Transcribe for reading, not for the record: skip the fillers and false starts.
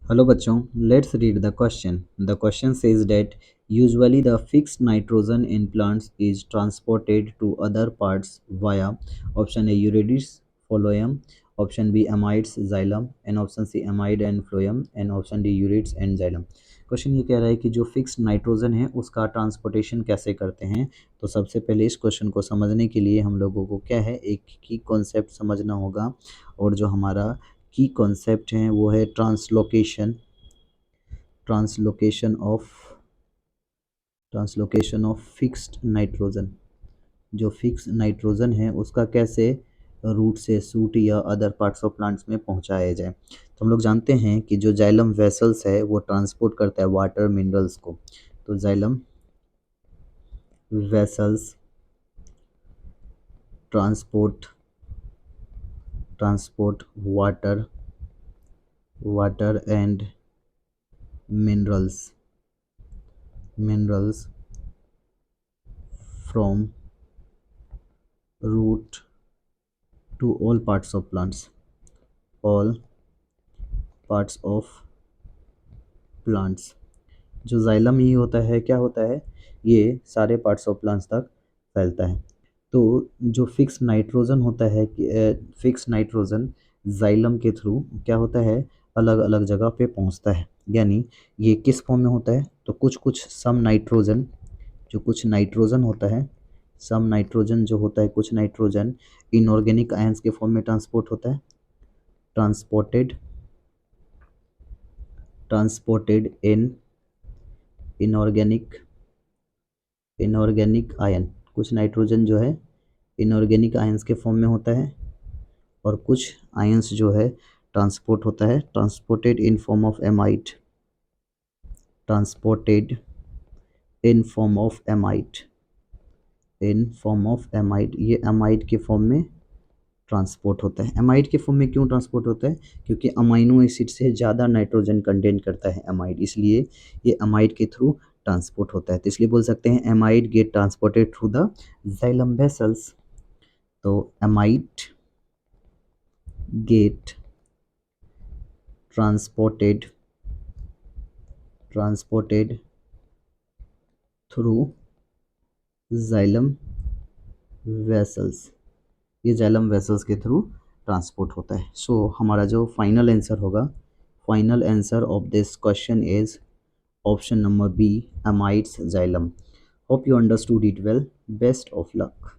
Hello बच्चों, let's read the question. The question says that usually the fixed nitrogen in plants is transported to other parts via option A ureides phloem, option B amides xylem and option C amide and phloem and option D ureides and xylem. Question ये कह रहा है कि जो fixed nitrogen है उसका transportation कैसे करते हैं। तो सबसे पहले इस क्वेश्चन को समझने के लिए हम लोगों को क्या है, एक की कॉन्सेप्ट समझना होगा। और जो हमारा की कॉन्सेप्ट है वो है translocation translocation of translocation of fixed nitrogen. जो फिक्स नाइट्रोजन है उसका कैसे रूट से सूट या अदर पार्ट्स ऑफ प्लांट्स में पहुंचाया जाए। तो हम लोग जानते हैं कि जो जाइलम वेसल्स है वो ट्रांसपोर्ट करता है वाटर मिनरल्स को। तो xylem vessels transport transport water and minerals from root to all parts of plants। जो जाइलम ही होता है, क्या होता है, ये सारे पार्ट्स ऑफ प्लांट्स तक फैलता है। तो जो फिक्स नाइट्रोजन होता है, फिक्स नाइट्रोजन जाइलम के थ्रू क्या होता है, अलग अलग जगह पे पहुंचता है। यानी ये किस फॉर्म में होता है, तो कुछ कुछ सम नाइट्रोजन, जो कुछ नाइट्रोजन होता है, सम नाइट्रोजन जो होता है, कुछ नाइट्रोजन इनऑर्गेनिक आयंस के फॉर्म में ट्रांसपोर्ट होता है, ट्रांसपोर्टेड इन इनऑर्गेनिक आयन। कुछ नाइट्रोजन जो है इनऑर्गेनिक आयंस के फॉर्म में होता है और कुछ आयंस जो है ट्रांसपोर्ट होता है, transported in form of amide, transported in form of amide. ये एमाइड के फॉर्म में ट्रांसपोर्ट होता है। एमाइड के फॉर्म में क्यों ट्रांसपोर्ट होता है, क्योंकि अमाइनो एसिड से ज़्यादा नाइट्रोजन कंटेन करता है एमाइड, इसलिए ये एमाइड के थ्रू ट्रांसपोर्ट होता है। तो इसलिए बोल सकते हैं amide get transported through the xylem vessels. तो amide get transported through xylem vessels. ये जाइलम वेसल्स के थ्रू ट्रांसपोर्ट होता है। सो हमारा जो फाइनल आंसर होगा, final answer of this question is option number B, amides xylem. Hope you understood it well. Best of luck.